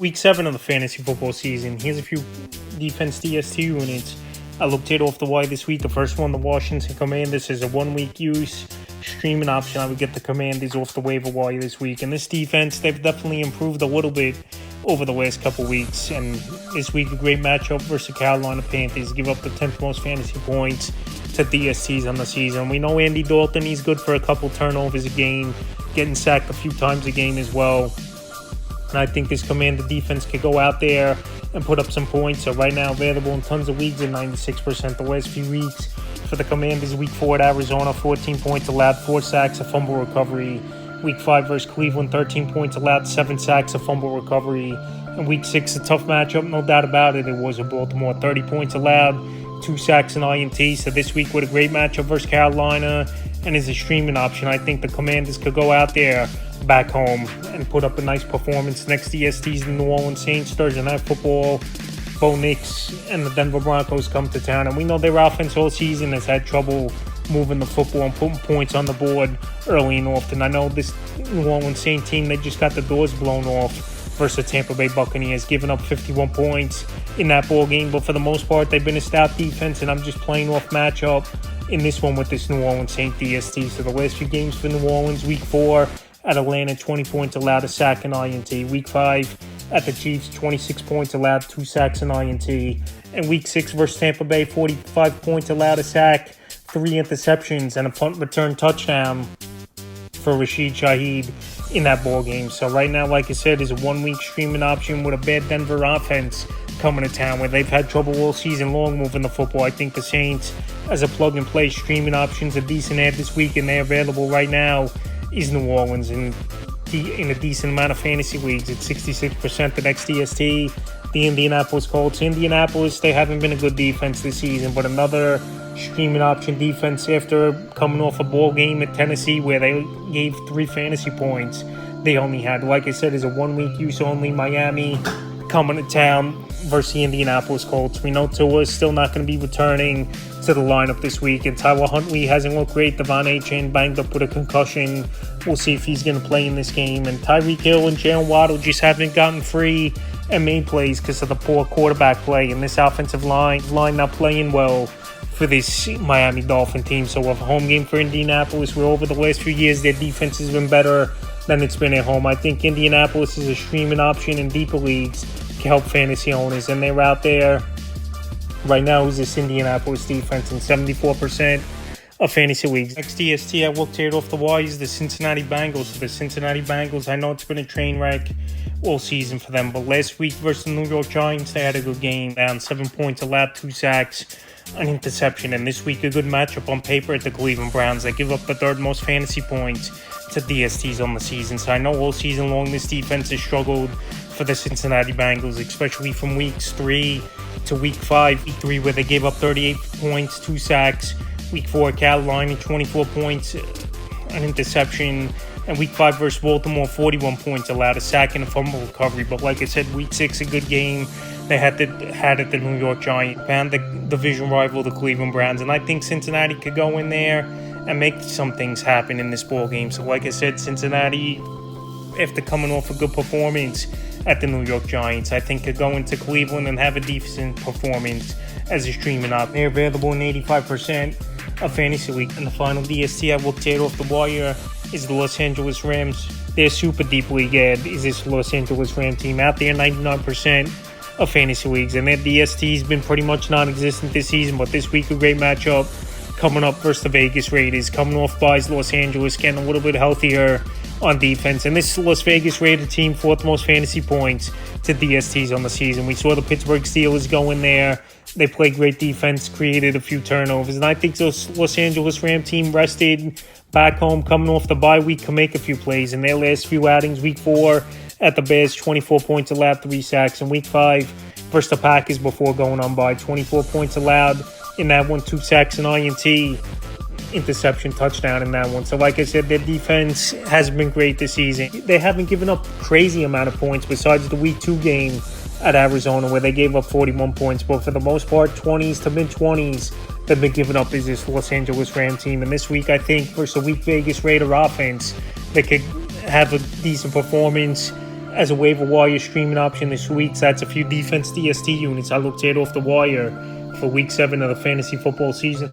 Week 7 of the fantasy football season. Here's a few defense DST units I looked at off the wire this week. The first one, the Washington Commanders, is a 1-week use streaming option. I would get the Commanders off the waiver wire this week. And this defense, they've definitely improved a little bit over the last couple weeks. And this week, a great matchup versus the Carolina Panthers. Give up the 10th most fantasy points to DSTs on the season. We know Andy Dalton, he's good for a couple turnovers a game, getting sacked a few times a game as well. And I think this Commander defense could go out there and put up some points. So right now available in tons of leagues at 96% the last few weeks. For the Commanders, Week 4 at Arizona, 14 points allowed, 4 sacks, a fumble recovery. Week 5 versus Cleveland, 13 points allowed, 7 sacks, a fumble recovery. And Week 6, a tough matchup, no doubt about it. It was a Baltimore, 30 points allowed, 2 sacks and INT. So this week with a great matchup versus Carolina and is a streaming option, I think the Commanders could go out there back home and put up a nice performance. Next DSTs, the New Orleans Saints, Thursday Night Football. Bo Nix and the Denver Broncos come to town, and we know their offense all season has had trouble moving the football and putting points on the board early and often. I know this New Orleans Saints team, they just got the doors blown off versus the Tampa Bay Buccaneers, giving up 51 points in that ball game, but for the most part they've been a stout defense, and I'm just playing off matchup in this one with this New Orleans Saints DST. So the last few games for New Orleans, Week 4 at Atlanta, 20 points allowed, a sack and INT. Week 5 at the Chiefs, 26 points allowed, 2 sacks and INT. And Week 6 versus Tampa Bay, 45 points allowed, a sack, 3 interceptions, and a punt return touchdown for Rashid Shaheed in that ball game. So right now, like I said, is a 1-week streaming option with a bad Denver offense coming to town where they've had trouble all season long moving the football. I think the Saints, as a plug-and-play streaming options, a decent ad this week, and they're available right now, is New Orleans in a decent amount of fantasy leagues at 66%. The next DST, the Indianapolis Colts. Indianapolis, they haven't been a good defense this season, but another streaming option defense after coming off a ball game at Tennessee where they gave 3 fantasy points. They only had, like I said, is a 1-week use only. Miami coming to town versus the Indianapolis Colts. We know Tua is still not going to be returning to the lineup this week, and Tyler Huntley hasn't looked great. Devon Achane banged up with a concussion. We'll see if he's going to play in this game. And Tyreek Hill and Jalen Waddle just haven't gotten free and made plays because of the poor quarterback play, and this offensive line not playing well for this Miami Dolphin team. So a home game for Indianapolis, where over the last few years their defense has been better than it's been at home. I think Indianapolis is a streaming option in deeper leagues to help fantasy owners, and they're out there right now is this Indianapolis defense in 74% of fantasy leagues. Next DST I looked at off the wire is the Cincinnati Bengals. So the Cincinnati Bengals, I know it's been a train wreck all season for them, but last week versus the New York Giants, they had a good game, down 7 points allowed, 2 sacks, an interception. And this week a good matchup on paper at the Cleveland Browns. They give up the 3rd most fantasy points to DSTs on the season. So I know all season long this defense has struggled for the Cincinnati Bengals, especially from weeks 3 to week 5. Week 3 where they gave up 38 points, 2 sacks. Week 4 Carolina, 24 points, an interception. And Week 5 versus Baltimore, 41 points allowed, a sack and a fumble recovery. But like I said, Week 6 a good game they had at the New York Giants, found the division rival, the Cleveland Browns. And I think Cincinnati could go in there and make some things happen in this ball game. So like I said, Cincinnati, after coming off a good performance at the New York Giants, I think could go into Cleveland and have a decent performance as a streaming option. They're available in 85% of fantasy league. And the final DST I looked at off the wire is the Los Angeles Rams. Their super deep league ad is this Los Angeles Ram team out there, 99% of fantasy leagues, and their DST has been pretty much non-existent this season. But this week a great matchup coming up versus the Vegas Raiders, coming off buys. Los Angeles getting a little bit healthier on defense, and this Las Vegas Raider team, 4th most fantasy points to DSTs on the season. We saw the Pittsburgh Steelers go in there, they played great defense, created a few turnovers, and I think this Los Angeles Ram team rested back home coming off the bye week can make a few plays. In their last few outings, Week 4 at the Bears, 24 points allowed, 3 sacks. And Week 5 versus the Packers before going on bye, 24 points allowed in that one, 2 sacks and INT, interception, touchdown in that one. So like I said, their defense hasn't been great this season. They haven't given up crazy amount of points besides the Week 2 game at Arizona where they gave up 41 points. But for the most part, 20s to mid-20s they've been giving up is this Los Angeles Ram team. And this week, I think, versus a weak Vegas Raider offense, they could have a decent performance as a waiver wire streaming option this week. So that's a few defense DST units I looked at off the wire for week 7 of the fantasy football season.